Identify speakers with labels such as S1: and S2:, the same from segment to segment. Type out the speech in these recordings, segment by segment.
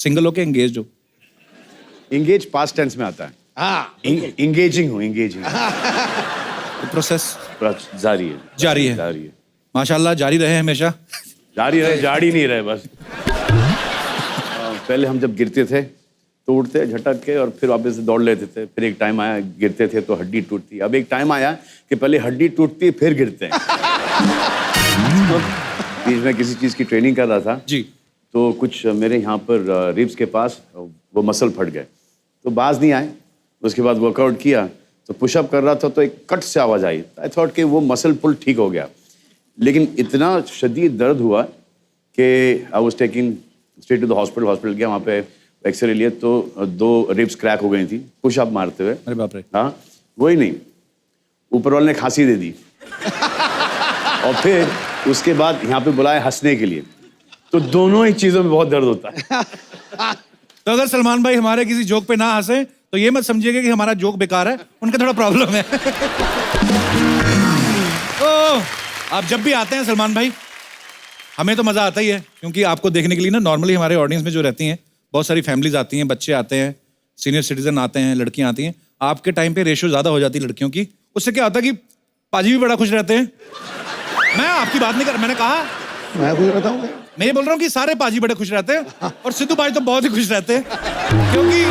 S1: Single हो के engage हो?
S2: इंगेज पास्ट टेंस में आता है।
S3: हाँ
S2: इंगेजिंग हूँ, इंगेजिंग
S1: प्रोसेस
S2: जारी है।
S1: जारी है।
S2: जारी है।
S1: माशाल्लाह जारी रहे हमेशा।
S2: जारी रहे, जाड़ी नहीं रहे बस। पहले हम जब गिरते थे तो उठते झटक के और फिर वापस से दौड़ लेते थे। फिर एक टाइम आया गिरते थे तो हड्डी टूटती। अब एक टाइम आया कि पहले हड्डी टूटती फिर गिरते हैं। तो बीच में किसी चीज़ की ट्रेनिंग कर रहा था
S1: जी।
S2: तो कुछ मेरे यहाँ पर रिब्स के पास वो मसल फट गए तो बाज नहीं आए। उसके बाद वर्कआउट किया तो पुशअप कर रहा था तो एक कट से आवाज़ आई। आई थॉट कि वो मसल पुल ठीक हो गया, लेकिन इतना शदीद दर्द हुआ कि I was taking straight to the hospital गया। वहाँ पे एक्सरे लिए तो 2 रिब्स क्रैक हो गई थी पुशअप मारते हुए।
S1: अरे बाप रे।
S2: हाँ, वही नहीं, ऊपर वाले ने खांसी दे दी। और फिर उसके बाद यहाँ पे बुलाया हंसने के लिए। तो दोनों ही चीज़ों में बहुत दर्द होता है।
S1: तो अगर सलमान भाई हमारे किसी जोक पे ना हंसे तो ये मत समझिएगा कि हमारा जोक बेकार है, उनका थोड़ा प्रॉब्लम है। तो आप जब भी आते हैं सलमान भाई, हमें तो मजा आता ही है, क्योंकि आपको देखने के लिए ना नॉर्मली हमारे ऑडियंस में जो रहती हैं बहुत सारी फैमिलीज आती हैं, बच्चे आते हैं, सीनियर सिटीजन आते हैं, लड़कियां आती हैं। आपके टाइम पे रेशियो ज्यादा हो जाती है लड़कियों की। उससे क्या होता है कि पाजी भी बड़ा खुश रहते हैं। मैं आपकी बात नहीं कर, मैंने कहा
S3: मैं खुश रहता हूँ।
S1: मैं ये बोल रहा हूँ कि सारे पाजी बड़े खुश रहते हैं और सिद्धू भाई तो बहुत ही खुश रहते हैं, क्योंकि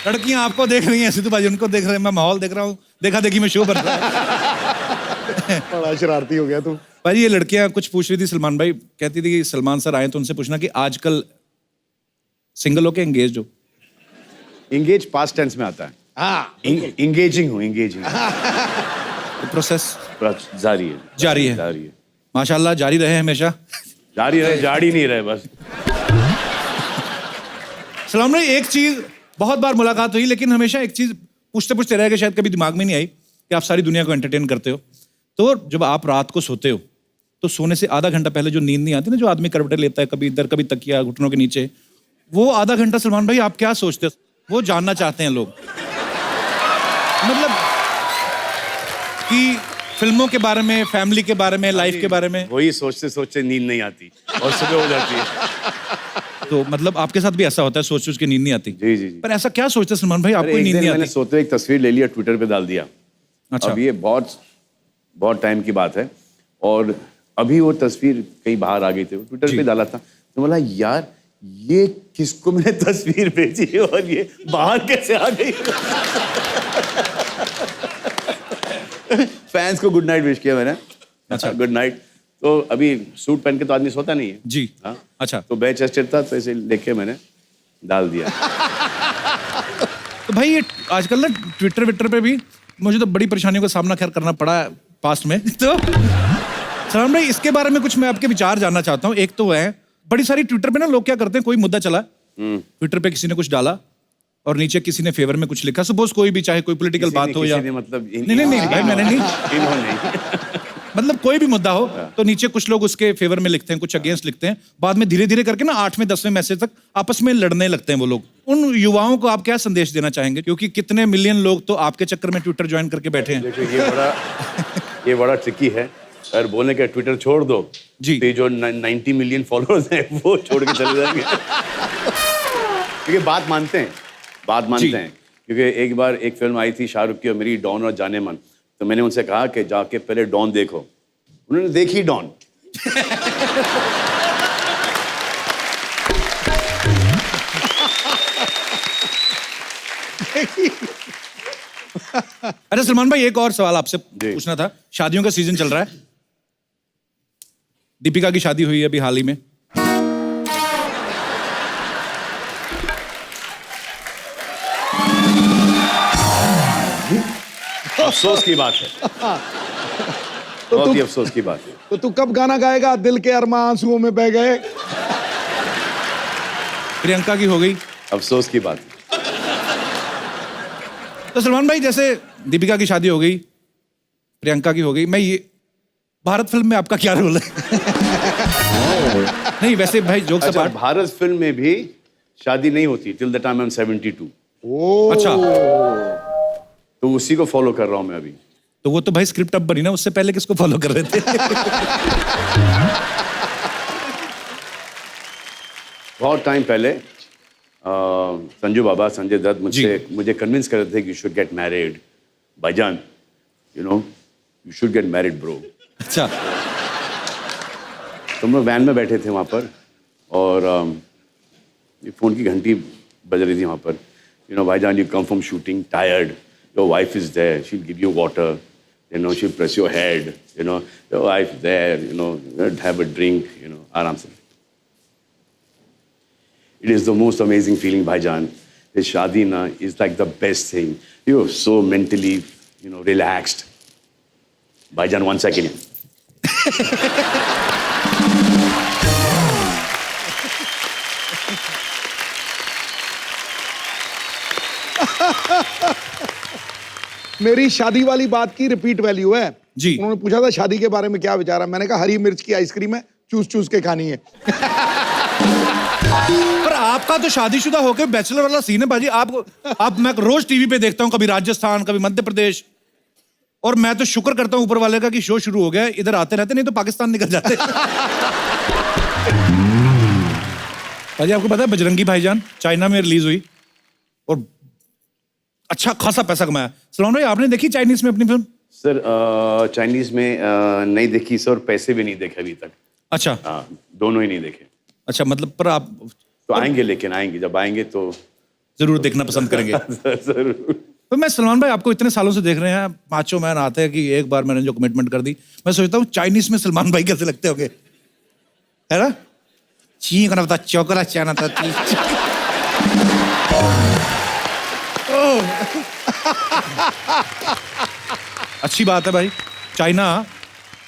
S1: लड़कियां आपको देख रही हैं, सिद्धू भाई उनको देख रहे हैं, मैं माहौल देख रहा हूँ, देखा देखी में शो बन रहा है।
S3: बड़ा शरारती हो गया तू।
S1: भाई ये लड़कियां कुछ पूछ रही थी सलमान भाई, कहती थी कि सलमान सर आए तो उनसे पूछना कि आजकल सिंगल हो के एंगेज हो?
S2: इंगेज पास्ट टेंस में आता है।
S3: हाँ
S2: इंगेजिंग हूँ, इंगेजिंग
S1: प्रोसेस
S2: जारी है।
S1: जारी है।
S2: जारी है।
S1: माशाल्लाह जारी रहे हमेशा।
S2: जारी रहे, जाड़ी नहीं रहे बस।
S1: सलमान भाई एक चीज, बहुत बार मुलाकात हुई लेकिन हमेशा एक चीज पूछते पूछते रह गए, शायद कभी दिमाग में नहीं आई कि आप सारी दुनिया को एंटरटेन करते हो। तो जब आप रात को सोते हो तो सोने से आधा घंटा पहले जो नींद नहीं आती ना, जो आदमी करवटें लेता है, कभी इधर कभी तकिया घुटनों के नीचे, वो आधा घंटा सलमान भाई आप क्या सोचते हो? वो जानना चाहते हैं लोग, मतलब कि फिल्मों के बारे में, फैमिली के बारे में, लाइफ के बारे में।
S2: वही सोचते सोचते नींद नहीं आती और सुबह हो जाती है।
S1: तो मतलब आपके साथ भी ऐसा होता है, सोच सोच के नींद नहीं आती?
S2: जी जी जी।
S1: पर ऐसा क्या सोचते हैं सलमान भाई, आपको
S2: एक
S1: नींद
S2: दिन
S1: नहीं
S2: मैंने
S1: आती?
S2: सोते हुए एक तस्वीर ले लिया, ट्विटर पे डाल दिया।
S1: अच्छा।
S2: अब ये बहुत टाइम की बात है और अभी वो तस्वीर कहीं बाहर आ गई थी, ट्विटर पे डाला था तो बोला यार ये किसको मैंने तस्वीर भेजी है और ये बाहर कैसे आ गई। फैंस को गुड नाइट विश किया मैंने। अच्छा, गुड नाइट। तो अभी सूट पहन के तो आदमी सोता नहीं है
S1: जी।
S2: हाँ?
S1: अच्छा।
S2: तो बैच चेस्टेड था तो ऐसे लेके मैंने डाल दिया।
S1: तो भाई ये आजकल ना ट्विटर विटर पे भी मुझे तो बड़ी परेशानियों का सामना खैर करना पड़ा है पास्ट में। तो सलमान भाई इसके बारे में कुछ मैं आपके विचार जानना चाहता हूँ। एक तो है बड़ी सारी ट्विटर पे ना लोग क्या करते हैं, कोई मुद्दा चला, ट्विटर पे किसी ने कुछ डाला और नीचे किसी ने फेवर में कुछ लिखा, सपोज कोई भी, चाहे कोई पॉलिटिकल बात हो या
S2: मतलब
S1: नहीं भाई मैंने नहीं,
S2: इन्होंने
S1: मतलब कोई भी मुद्दा हो तो नीचे कुछ लोग उसके फेवर में लिखते हैं, कुछ अगेंस्ट लिखते हैं, बाद में धीरे धीरे करके ना 8वें 10वें मैसेज तक आपस में लड़ने लगते हैं वो लोग। उन युवाओं को आप क्या संदेश देना चाहेंगे, क्योंकि कितने मिलियन लोग तो आपके चक्कर में ट्विटर ज्वाइन करके बैठे हैं।
S2: देखो ये बड़ा ट्रिकी है। अगर बोलने का ट्विटर छोड़ दो
S1: जी,
S2: तो जो 90 मिलियन फॉलोअर्स हैं वो छोड़ के चले जाएंगे। क्योंकि बात मानते हैं क्योंकि एक बार एक फिल्म आई थी शाहरुख की और मेरी, डॉन और जाने मन, तो मैंने उनसे कहा कि जाके पहले डॉन देखो। उन्होंने देखी डॉन।
S1: अच्छा सलमान भाई एक और सवाल आपसे पूछना था। शादियों का सीजन चल रहा है, दीपिका की शादी हुई है अभी हाल ही में।
S2: अफसोस की बात है, बहुत ही अफसोस की बात है।
S3: तो तू कब गाना गाएगा, दिल के अरमां आंसुओं में बह गए?
S1: प्रियंका की हो गई,
S2: अफसोस की बात है।
S1: तो सलमान भाई जैसे दीपिका की शादी हो गई, प्रियंका की हो गई, मैं ये भारत फिल्म में आपका क्या रोल है? नहीं वैसे भाई जोक्स
S2: अच्छा,
S1: अपार्ट,
S2: भारत फिल्म में भी शादी नहीं होती till the time I am 72।
S3: ओ
S1: अच्छा
S2: तो उसी को फॉलो कर रहा हूं मैं अभी।
S1: तो वो तो भाई स्क्रिप्ट अब बनी ना, उससे पहले किसको फॉलो कर रहे थे?
S2: बहुत टाइम पहले संजू बाबा संजय दत्त मुझे कन्विंस कर रहे थे कि यू शुड गेट मैरिड भाईजान, you know you should get married bro.
S1: अच्छा।
S2: तो हम लोग वैन में बैठे थे वहाँ पर और ये फ़ोन की घंटी बज रही थी वहाँ पर। यू नो भाईजान, you come from shooting tired, your wife is there, she will give you water, you know she will press your head, you know your wife there, you know have a drink, you know आराम से। It is the most amazing feeling, भाईजान। This शादी ना is like the best thing. You are so mentally, you know, relaxed. भाईजान, 1 second.
S3: मेरी शादी वाली बात की रिपीट वैल्यू है
S1: जी।
S3: उन्होंने पूछा था शादी के बारे में क्या विचार है, मैंने कहा हरी मिर्च की आइसक्रीम है, चूस चूस के खानी है।
S1: पर आपका तो शादीशुदा होकर बैचलर वाला सीन है बाजी। आप मैं रोज टीवी पे देखता हूँ, कभी राजस्थान कभी मध्य प्रदेश, और मैं तो शुक्र करता हूँ ऊपर वाले का कि शो शुरू हो गया है, इधर आते रहते, नहीं तो पाकिस्तान निकल जाते। बाजी आपको पता है बजरंगी भाईजान चाइना में रिलीज हुई और अच्छा खासा पैसा कमाया। सलमान भाई आपने देखी चाइनीज में अपनी फिल्म?
S2: सर चाइनीज में नहीं देखी सर, पैसे भी नहीं देखे अभी तक।
S1: अच्छा।
S2: हाँ, दोनों ही नहीं देखे।
S1: अच्छा, मतलब पर आप
S2: तो आएंगे, लेकिन आएंगे, जब आएंगे तो
S1: जरूर देखना पसंद करेंगे।
S2: जरूर।
S1: तो मैं सलमान भाई आपको इतने सालों से देख रहे हैं, माचो मैन आते हैं कि एक बार मैंने जो कमिटमेंट कर दी, मैं सोचता हूँ चाइनीज में सलमान भाई कैसे लगते होंगे, है ना? ची करना पता चौकरा चाना था। अच्छी बात है भाई, चाइना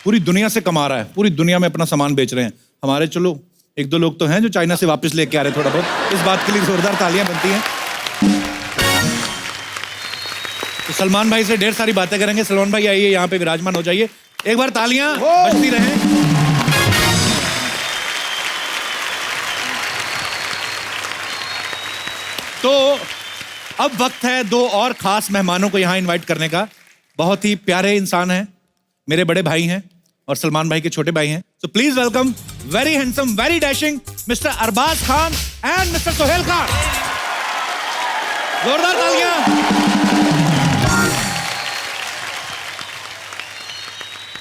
S1: पूरी दुनिया से कमा रहा है, पूरी दुनिया में अपना सामान बेच रहे हैं। हमारे चलो 1-2 लोग तो हैं जो चाइना से वापस लेके आ रहे हैं थोड़ा बहुत, इस बात के लिए जोरदार तालियां बनती हैं। तो सलमान भाई से ढेर सारी बातें करेंगे। सलमान भाई आइए, यहाँ पे विराजमान हो जाइए, एक बार तालियां बजती रहें। तो अब वक्त है 2 और खास मेहमानों को यहाँ इनवाइट करने का। बहुत ही प्यारे इंसान हैं, मेरे बड़े भाई हैं और सलमान भाई के छोटे भाई हैं। So please welcome very handsome, very dashing mister Arbaaz Khan and mister Sohail Khan. जोरदार तालियां।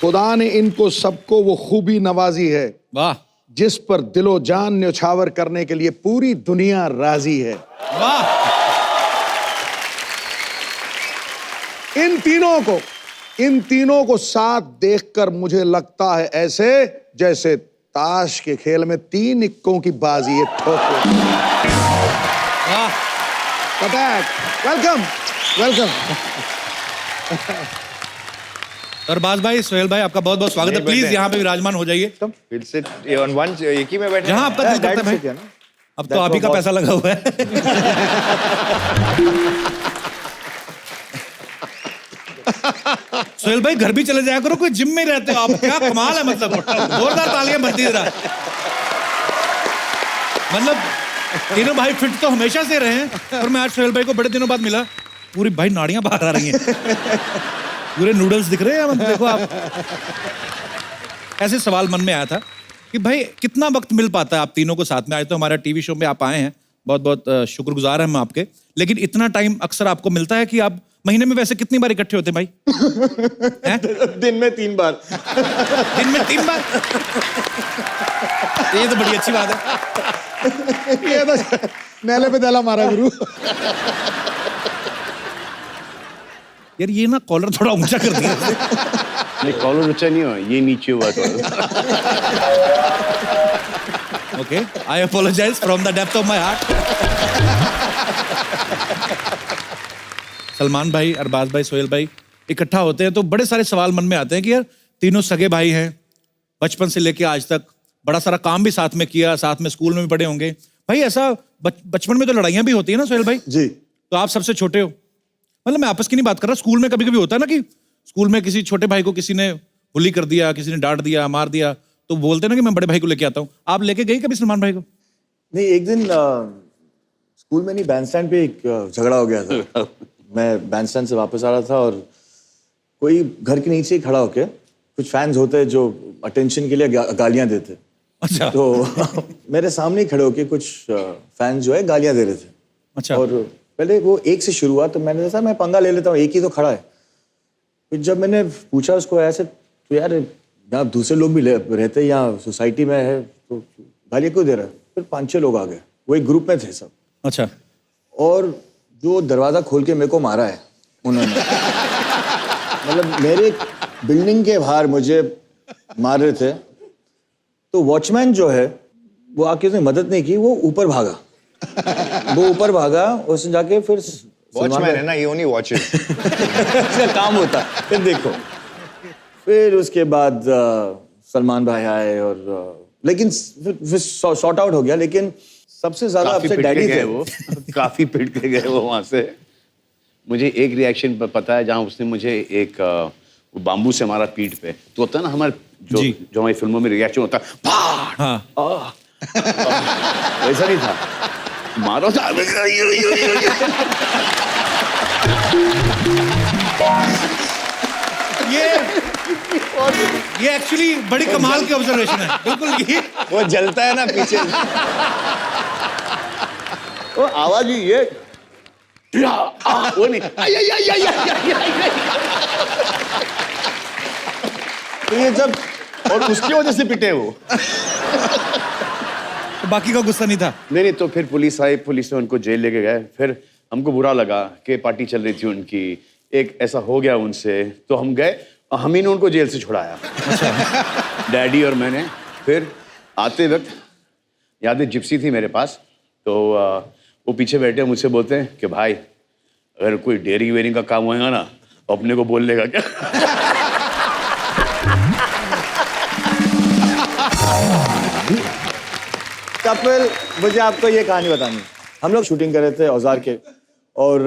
S3: खुदा ने इनको सबको वो खूबी नवाजी है
S1: वाह
S3: जिस पर दिलो जान न्यौछावर करने के लिए पूरी दुनिया राजी है।
S1: वाह।
S3: इन तीनों को साथ देखकर मुझे लगता है ऐसे जैसे ताश के खेल में 3 इक्कों की बाजी है। ठोको।
S1: वाह।
S3: Welcome welcome.
S1: अरबाज भाई, सोहेल भाई, आपका बहुत बहुत स्वागत है। प्लीज यहाँ पे विराजमान हो जाइए।
S4: We'll sit on one, एक ही में बैठे।
S1: जहाँ आपका दिल करता है भाई। अब तो आप ही का पैसा लगा हुआ है। सोहेल भाई घर भी चले जाया करो, कोई जिम में रहते हो आप, क्या कमाल है। मतलब जोरदार तालियां बनती रहा। मतलब तीनों भाई फिट तो हमेशा से रहे हैं, और मैं आज सोहेल भाई को बड़े दिनों बाद मिला, पूरी भाई नाड़ियां बाहर आ रही हैं, पूरे नूडल्स दिख रहे हैं। मतलब देखो आप, ऐसे सवाल मन में आया था कि भाई कितना वक्त मिल पाता है आप तीनों को साथ में। आज तो हमारा टीवी शो में आप आए हैं, बहुत बहुत शुक्रगुजार हैं हम आपके, लेकिन इतना टाइम अक्सर आपको मिलता है कि आप महीने में वैसे कितनी बार इकट्ठे होते हैं भाई?
S4: दिन में 3 बार।
S1: दिन में 3 बार? ये तो बड़ी अच्छी बात है।
S3: ये तो नेले पे दला मारा गुरु।
S1: यार ये ना कॉलर थोड़ा ऊंचा कर दिया।
S2: नहीं, कॉलर ऊंचा नहीं हुआ, ये नीचे हुआ collar.
S1: Okay, I apologise from the depth of my heart. Salman भाई, अरबाज भाई, सोहेल भाई इकट्ठा होते हैं तो बड़े सारे सवाल मन में आते हैं कि यार तीनों सगे भाई हैं, बचपन से लेके आज तक बड़ा सारा काम भी साथ में किया, साथ में स्कूल में भी पढ़े होंगे भाई। ऐसा बचपन में तो लड़ाइयां भी होती है ना सोहेल भाई?
S3: जी।
S1: तो आप सबसे छोटे हो, मतलब मैं आपस की नहीं बात कर रहा, स्कूल में कभी कभी होता है ना कि स्कूल में किसी छोटे भाई को किसी ने बुली कर दिया, किसी ने डांट दिया, मार दिया, तो बोलते ना कि मैं बड़े भाई को लेके आता हूँ। आप लेके गई कभी सलमान भाई को?
S4: नहीं, एक दिन स्कूल में नहीं, बैंडस्टैंड पे एक झगड़ा हो गया था। मैं बैंडस्टैंड से वापस आ रहा था और कोई घर के नीचे ही खड़ा होके, कुछ फैंस होते हैं जो अटेंशन के लिए गालियां देते,
S1: अच्छा।
S4: तो मेरे सामने ही खड़े होके कुछ फैंस जो है गालियां दे रहे थे।
S1: अच्छा।
S4: और पहले वो एक से शुरू हुआ, तो मैंने सोचा मैं पंगा ले लेता हूँ, एक ही तो खड़ा है। फिर जब मैंने पूछा उसको ऐसे, तो यार यहाँ दूसरे लोग भी रहते हैं, यहाँ सोसाइटी में है, तो गालियाँ क्यों दे रहा है? फिर 5-6 लोग आ गए, वो एक ग्रुप में थे सब।
S1: अच्छा।
S4: और जो दरवाज़ा खोल के मेरे को मारा है उन्होंने, मतलब मेरे बिल्डिंग के बाहर मुझे मार रहे थे, तो वॉचमैन जो है वो आके उसने मदद नहीं की, वो ऊपर भागा। वो ऊपर भागा, उसने जाके फिर
S5: वॉचमैन है ना, ये ओनली वॉचेस।
S4: उसका काम होता है। फिर देखो, फिर उसके बाद सलमान भाई आए और लेकिन फिर सॉर्ट आउट हो गया। लेकिन सबसे ज्यादा
S2: काफी
S4: अपसेट
S2: पिट के
S4: डैडी
S2: गए
S4: थे।
S2: वो, काफी पिट के गए वो वहां से। मुझे एक रिएक्शन पता है, जहां उसने मुझे एक वो बाम्बू से मारा पीठ पे। तो होता है ना हमारे जो हमारी फिल्मों में रिएक्शन होता है, फाड़,
S1: हाँ।
S2: वैसा नहीं था, मारो था।
S1: ये एक्चुअली बड़ी कमाल की ऑब्जर्वेशन है। बिल्कुल ये
S5: वो जलता है ना पीछे।
S2: वो आवाज ही ये वो नहीं,
S4: तो ये जब,
S2: और उसकी वजह से पिटे वो।
S1: तो बाकी का गुस्सा नहीं था।
S2: नहीं, तो फिर पुलिस आई, पुलिस ने उनको जेल लेके गए। फिर हमको बुरा लगा कि पार्टी चल रही थी उनकी, एक ऐसा हो गया उनसे, तो हम गए, हम ही ने उनको जेल से छुड़ाया। डैडी और मैंने। फिर आते वक्त याद है, जिप्सी थी मेरे पास, तो वो पीछे बैठे मुझसे बोलते हैं कि भाई अगर कोई डेयरिंग वेयरिंग का काम होएगा ना, अपने को बोल लेगा क्या?
S4: कपिल, मुझे आपको ये कहानी बतानी है। हम लोग शूटिंग कर रहे थे औजार के, और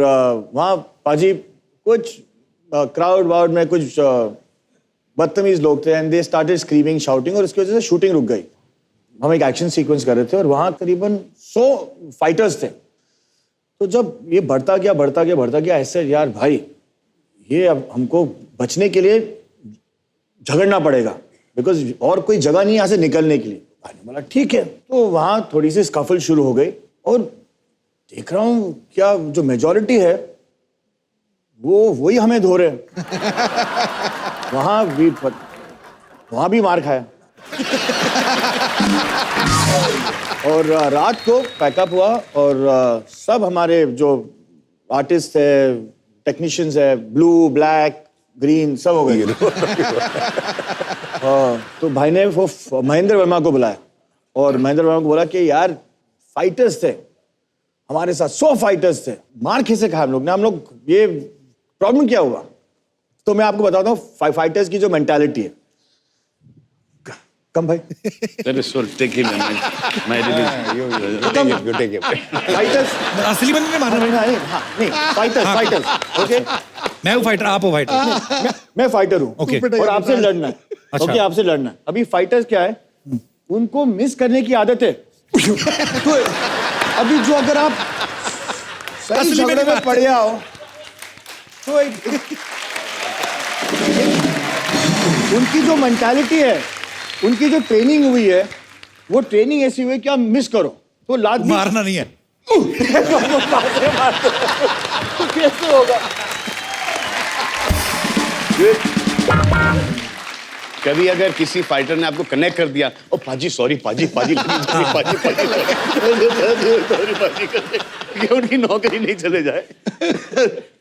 S4: वहाँ पाजी कुछ क्राउड वाउड में कुछ बदतमीज लोग थे, and they started screaming, shouting, और इसकी वजह से शूटिंग रुक गई। हम एक एक्शन सीक्वेंस कर रहे थे और वहाँ करीबन 100 फाइटर्स थे। तो जब ये बढ़ता गया ऐसे, यार भाई ये अब हमको बचने के लिए झगड़ना पड़ेगा, बिकॉज और कोई जगह नहीं यहाँ से निकलने के लिए। भाई ने बोला ठीक है। तो वहाँ थोड़ी सी स्कफल शुरू हो गई, और देख रहा हूँ क्या जो मेजॉरिटी है वही हमें धो रहे हैं। वहाँ भी मार खाया। और रात को पैकअप हुआ, और सब हमारे जो आर्टिस्ट है, टेक्नीशियंस है, ब्लू, ब्लैक, ग्रीन, सब हो गए। तो भाई ने वो महेंद्र वर्मा को बुलाया, और महेंद्र वर्मा को बोला कि यार फाइटर्स थे हमारे साथ, 100 फाइटर्स थे, मार कैसे खाया हम लोग, ये प्रॉब्लम क्या हुआ? तो मैं आपको बताता हूँ फाइटर्स की जो मेंटालिटी है। कम भाई, फाइटर्स
S1: असली बंदे ने मारा।
S4: नहीं, फाइटर्स, ओके।
S1: मैं हूँ फाइटर, आप हो फाइटर।
S4: मैं फाइटर हूँ,
S1: ओके।
S4: और आपसे लड़ना है।
S1: अच्छा।
S4: ओके, आपसे लड़ना है। अभी फाइटर्स क्या है, उनको मिस करने की आदत है। तो अभी जो अगर आप सही
S1: असली में
S4: झगड़े में
S1: नहीं
S4: पड़ जाओ, तो उनकी जो मेंटालिटी है, उनकी जो ट्रेनिंग हुई है, वो ट्रेनिंग ऐसी हुई है कि आप मिस करो तो लात भी
S1: मारना नहीं है।
S4: कैसे होगा?
S2: कभी अगर किसी फाइटर ने आपको कनेक्ट कर दिया, ओ पाजी सॉरी, पाजी पाजी पाजी कि उनकी नौकरी नहीं चले जाए।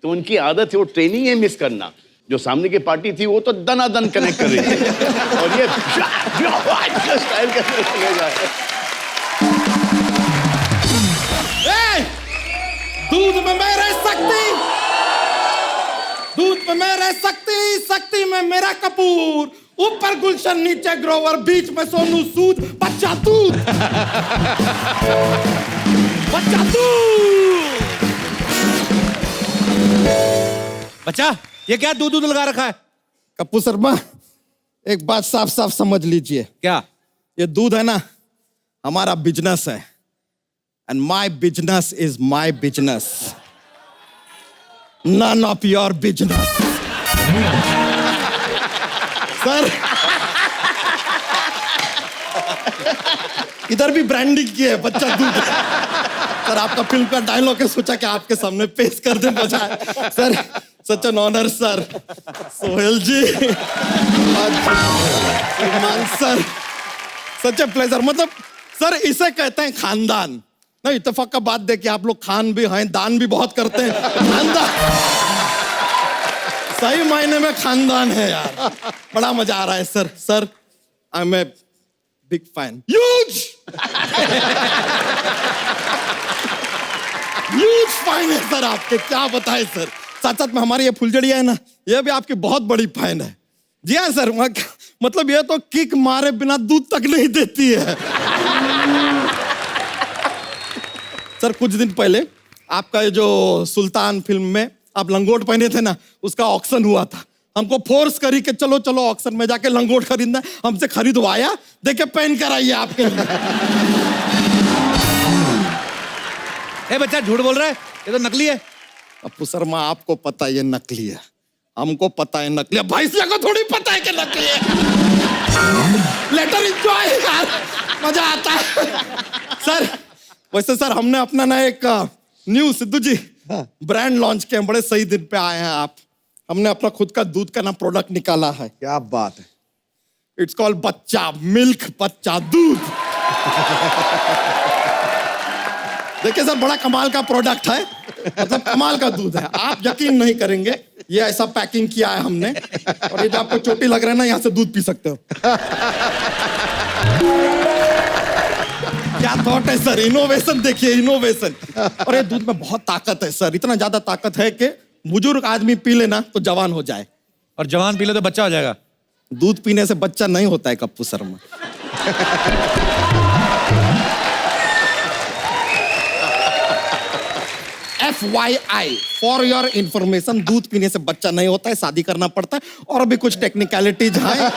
S2: तो उनकी आदत है, वो ट्रेनिंग है मिस करना। जो सामने की पार्टी थी वो तो दनादन कनेक्ट कर रही थी, और ये स्टाइल कैसे चले जाए।
S6: दूध में मेरे शक्ति, दूध में मेरे शक्ति, शक्ति में मेरा कपूर, ऊपर गुलशन नीचे ग्रोवर, बीच में सोनू सूद, बच्चा दूध, बच्चा दूध।
S1: बच्चा, ये क्या दूध दूध लगा रखा है?
S6: कप्पू शर्मा, एक बात साफ साफ समझ लीजिए,
S1: क्या?
S6: ये दूध है ना, हमारा बिजनेस है, and my business is my business, none of your business. Sir इधर भी ब्रांडिंग की है, बच्चा दूध। सर आपका फिल्म का डायलॉग है, सोचा कि आपके सामने पेश कर दे, मजा आए। Sir such an honour sir, Sohail ji, Salman sir, such a pleasure. मतलब सर इसे कहते हैं खानदान। नहीं, इत्तेफाक का बात देखिए, आप लोग खान भी हैं, दान भी बहुत करते हैं। खानदान, सही मायने में खानदान है यार। बड़ा मजा आ रहा है sir. Sir I am a big fan, huge huge fan है सर आपके, क्या बताएं सर। साथ साथ में हमारी ये फुलझड़िया है ना, ये भी आपकी बहुत बड़ी फैन है। जी हाँ सर, मतलब ये तो किक मारे बिना दूध तक नहीं देती है। सर कुछ दिन पहले आपका ये जो सुल्तान फिल्म में आप लंगोट पहने थे ना, उसका ऑक्शन हुआ था। हमको फोर्स करी कि चलो चलो ऑक्शन में जाके लंगोट खरीदना है, हमसे खरीदवाया, देखे पहन कर आइए आपके लिए।
S1: ए बच्चा झूठ बोल रहा है, ये तो नकली है।
S6: अपू शर्मा आपको पता है ये नकली है, हमको पता है नकली है, भैंसिया को थोड़ी पता है कि नकली है। लेटर एंजॉय यार, मजा आता है। सर वैसे सर हमने अपना ना एक न्यू सिद्धू जी ब्रांड लॉन्च किया, बड़े सही दिन पे आए हैं आप। हमने अपना खुद का दूध का ना प्रोडक्ट निकाला है।
S3: क्या बात है।
S6: इट्स कॉल्ड बच्चा मिल्क, बच्चा दूध। देखिए सर बड़ा कमाल का प्रोडक्ट है, मतलब कमाल का दूध है, आप यकीन नहीं करेंगे। ये ऐसा पैकिंग किया है हमने, और ये जो आपको चोटी लग रहा है ना, यहाँ से दूध पी सकते हो। क्या थॉट है सर, इनोवेशन देखिए, इनोवेशन। और ये दूध में बहुत ताकत है सर, इतना ज्यादा ताकत है कि बुजुर्ग आदमी पी लेना तो जवान हो जाए,
S1: और जवान पी ले तो बच्चा हो जाएगा।
S6: दूध पीने से बच्चा नहीं होता है Kappu Sharma. FYI for your information, दूध पीने से बच्चा नहीं होता है, शादी करना पड़ता है, और भी कुछ टेक्निकलिटीज हैं।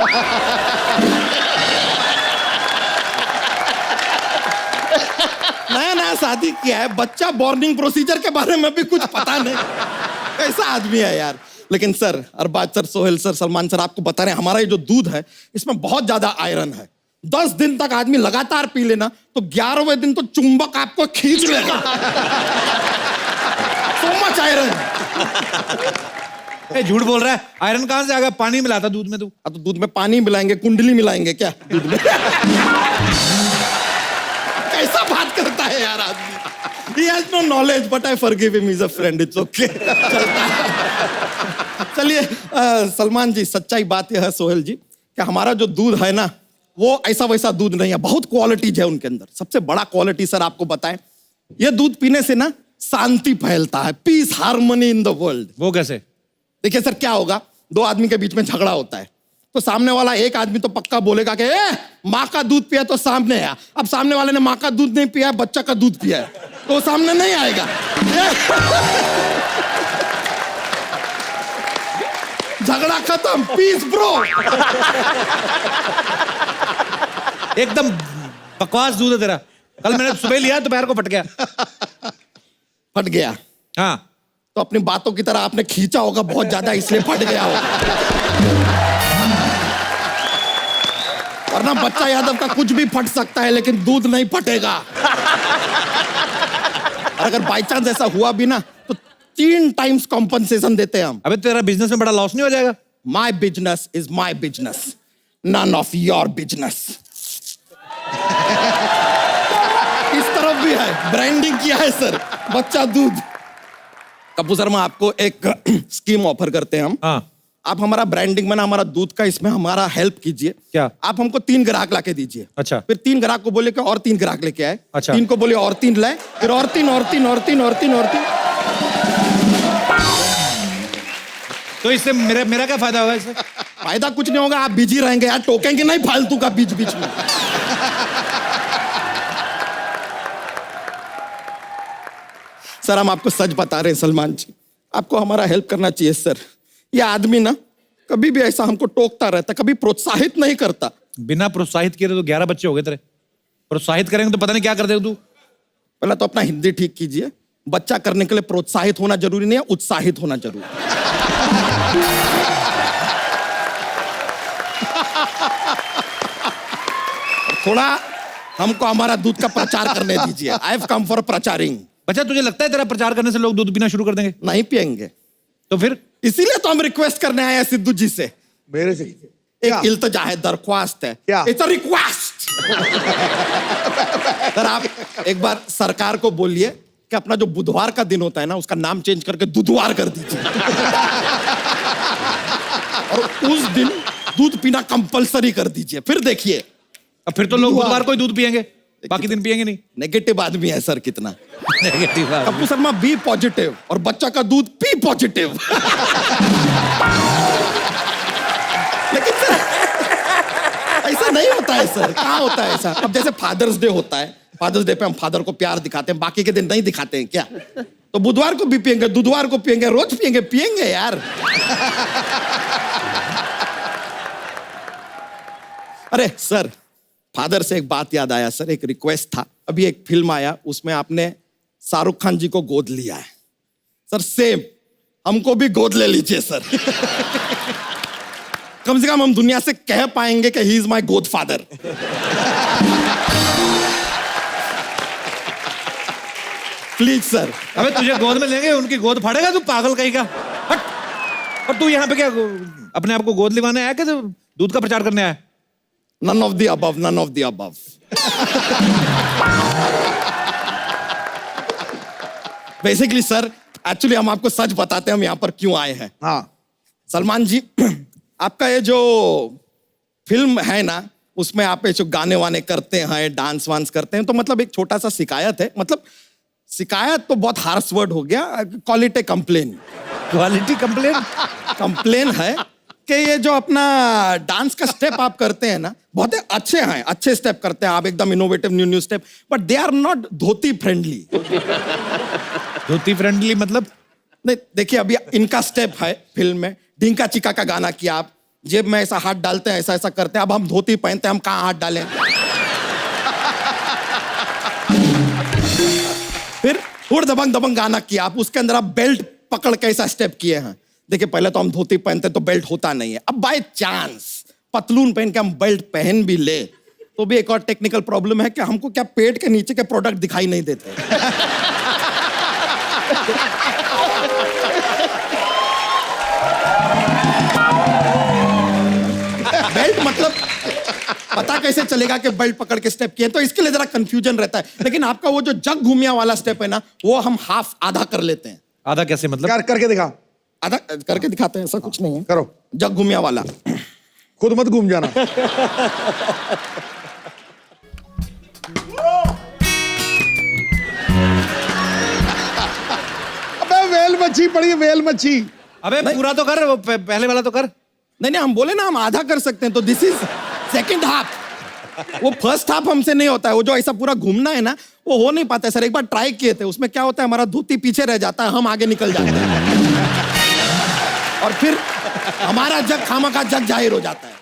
S6: नया नया शादी किया है, बच्चा बॉर्निंग प्रोसीजर के बारे में भी कुछ पता नहीं, कैसा आदमी है यार। लेकिन sir Arbaaz sir, Sohail sir, Salman sir आपको बता रहे हैं, हमारा ये जो दूध है इसमें बहुत ज्यादा आयरन है। 10 दिन तक आदमी लगातार पी लेना तो 11वें दिन तो चुंबक आपको खींच लेगा। So much iron.
S1: ए झूठ बोल रहा है, आयरन कहाँ से आ गया? पानी मिलाता दूध में तू?
S6: अब तो दूध में पानी मिलाएंगे, कुंडली मिलाएंगे क्या दूध में? कैसा बात करता है यार आदमी। He has no knowledge, but I forgive him. He's a friend. It's okay. चलता है। चलिए सलमान जी, सच्चाई बात यह है सोहेल जी कि हमारा जो दूध है ना, वो ऐसा वैसा दूध नहीं है, बहुत क्वालिटीज है उनके अंदर। सबसे बड़ा क्वालिटी सर आपको बताएं, ये दूध पीने से ना शांति फैलता है, peace, harmony in the world.
S1: वो कैसे?
S6: देखिए सर क्या होगा, 2 आदमी के बीच में झगड़ा होता है, तो सामने वाला एक आदमी तो पक्का बोलेगा कि माँ का दूध पिया तो सामने आया। अब सामने वाले ने माँ का दूध नहीं पिया, बच्चा का दूध पिया है, तो वो सामने नहीं आएगा। झगड़ा खत्म, पीस ब्रो।
S1: एकदम बकवास दूध है तेरा। कल मैंने सुबह लिया, दोपहर को फट गया।
S6: फट गया?
S1: हाँ
S6: तो अपनी बातों की तरह आपने खींचा होगा बहुत ज्यादा, इसलिए फट गया होगा। वरना बच्चा यादव का कुछ भी फट सकता है, लेकिन दूध नहीं फटेगा। और अगर बाई चांस ऐसा हुआ भी ना, तो 3 टाइम्स कॉम्पनसेशन देते हैं हम।
S1: अबे तेरा बिजनेस में बड़ा लॉस नहीं हो जाएगा?
S6: My business is my business, none of your business. इस तरफ भी है, ब्रांडिंग किया है सर, बच्चा दूध। कपूर शर्मा आपको एक स्कीम ऑफर करते हैं हम।
S1: हाँ।
S6: आप हमारा ब्रांडिंग में ना, हमारा दूध का इसमें हमारा हेल्प कीजिए।
S1: क्या?
S6: आप हमको 3 ग्राहक लाके दीजिए।
S1: अच्छा।
S6: फिर 3 ग्राहक को बोले कि और 3 ग्राहक लेके आए।
S1: अच्छा।
S6: 3 को बोले और 3 लाए, फिर और 3 और 3 और 3 और 3 और 3।
S1: तो इससे मेरा क्या फायदा होगा इससे?
S6: फायदा कुछ नहीं होगा, आप बिजी रहेंगे यार, टोकेंगे नहीं फालतू का बीच बीच में। सर हम आपको सच बता रहे हैं सलमान जी, आपको हमारा हेल्प करना चाहिए सर। ये आदमी ना कभी भी ऐसा हमको टोकता रहता, कभी प्रोत्साहित नहीं करता।
S1: बिना प्रोत्साहित किए तो 11 बच्चे हो गए तेरे। प्रोत्साहित करेंगे तो पता नहीं क्या कर देगा तू।
S6: पहले तो अपना हिंदी ठीक कीजिए। बच्चा करने के लिए प्रोत्साहित होना जरूरी नहीं है, उत्साहित होना जरूरी है। हमको हमारा दूध का प्रचार करने दीजिए। आई हैव कम फॉर प्रचारिंग।
S1: बच्चा तुझे लगता है तेरा प्रचार करने से लोग दूध पीना शुरू कर देंगे?
S6: नहीं पियेंगे,
S1: तो फिर
S6: इसीलिए तो हम रिक्वेस्ट करने आए हैं सिद्धू जी से।
S3: मेरे से
S6: एक इल्तजा है, दरख्वास्त है।
S3: क्या?
S6: It's a request. सर आप एक बार सरकार को बोलिए कि अपना जो बुधवार का दिन होता है ना, उसका नाम चेंज करके दूधवार कर दीजिए। और उस दिन दूध पीना कंपलसरी कर दीजिए, फिर देखिए।
S1: अब फिर तो लोग बुधवार को ही दूध पियेंगे, बाकी दिन पियेंगे नहीं।
S6: नेगेटिव आदमी है सर कितना।
S1: नेगेटिव बात।
S6: कप्पू शर्मा बी पॉजिटिव और बच्चा का दूध पी पॉजिटिव। लेकिन सर ऐसा नहीं होता है सर, कहाँ होता है ऐसा? अब जैसे फादर्स डे होता है, फादर्स डे पे हम फादर को प्यार दिखाते हैं, बाकी के दिन नहीं दिखाते हैं क्या? तो बुधवार को भी पियेंगे, बुधवार को पियेंगे, रोज पियेंगे, पियेंगे यार। अरे सर, फादर से एक बात याद आया सर, एक रिक्वेस्ट था। अभी एक फिल्म आया, उसमें आपने शाहरुख खान जी को गोद लिया है सर। सेम हमको भी गोद ले लीजिए सर। कम से कम हम दुनिया से कह पाएंगे कि ही इज माई गोद फादर। Please sir.
S1: अबे तुझे गोद में लेंगे, उनकी गोद फाड़ेगा तू, पागल कहीं का। हट। और तू यहाँ पे क्या अपने आप को गोद लिवाने आया कि दूध का प्रचार करने आया?
S6: None of the above, none of the above. Basically sir, actually हम आपको सच बताते हैं हम यहाँ पर क्यों आए हैं।
S3: हाँ,
S6: सलमान जी, आपका ये जो फिल्म है ना, उसमें आप ये जो गाने वाने करते हैं, डांस वांस करते हैं, तो मतलब एक छोटा सा शिकायत है। मतलब शिकायत तो बहुत हार्श वर्ड हो गया, call it A complain.
S1: Quality complain?
S6: Complain है कि ये जो अपना डांस का स्टेप आप करते हैं ना, बहुत अच्छे हैं, अच्छे स्टेप करते हैं आप, एकदम innovative new step, but they are not dhoti friendly.
S1: Dhoti friendly मतलब?
S6: नहीं देखिए, अभी इनका स्टेप है फिल्म में, ढींका चिका का गाना किया आप, जेब में ऐसा हाथ डालते हैं, ऐसा ऐसा करते हैं। अब हम धोती पहनते हैं, हम कहाँ हाथ डालें? फिर उड़ दबंग दबंग गाना किया आप, उसके अंदर आप बेल्ट पकड़ के ऐसा स्टेप किए हैं। देखिए, पहले तो हम धोती पहनते तो बेल्ट होता नहीं है, अब बाय चांस पतलून पहन के हम बेल्ट पहन भी ले तो भी एक और टेक्निकल प्रॉब्लम है कि हमको क्या पेट के नीचे के प्रोडक्ट दिखाई नहीं देते। बेल्ट मतलब पता कैसे चलेगा कि बेल्ट पकड़ के स्टेप किए? तो इसके लिए जरा कंफ्यूजन रहता है। लेकिन आपका वो जो जग घूमिया वाला स्टेप है ना, वो हम हाफ आधा कर लेते हैं।
S1: आधा कैसे मतलब?
S3: करके दिखा।
S6: आधा करके दिखाते हैं, ऐसा कुछ नहीं है।
S3: करो।
S6: जग घूमिया वाला।
S3: खुद मत घूम जाना। अबे वेल मच्छी पड़ी है, वेल मच्छी।
S1: अबे पूरा तो कर, वो पहले वाला तो कर।
S6: नहीं, हम बोले ना हम आधा कर सकते हैं, तो दिस इज सेकंड हाफ। वो फर्स्ट हाफ हमसे नहीं होता है, वो जो ऐसा पूरा घूमना है ना, वो हो नहीं पाता है सर। एक बार ट्राई किए थे, उसमें क्या होता है, हमारा धोती पीछे रह जाता है, हम आगे निकल जाते हैं और फिर हमारा जग खामा का जग जाहिर हो जाता है।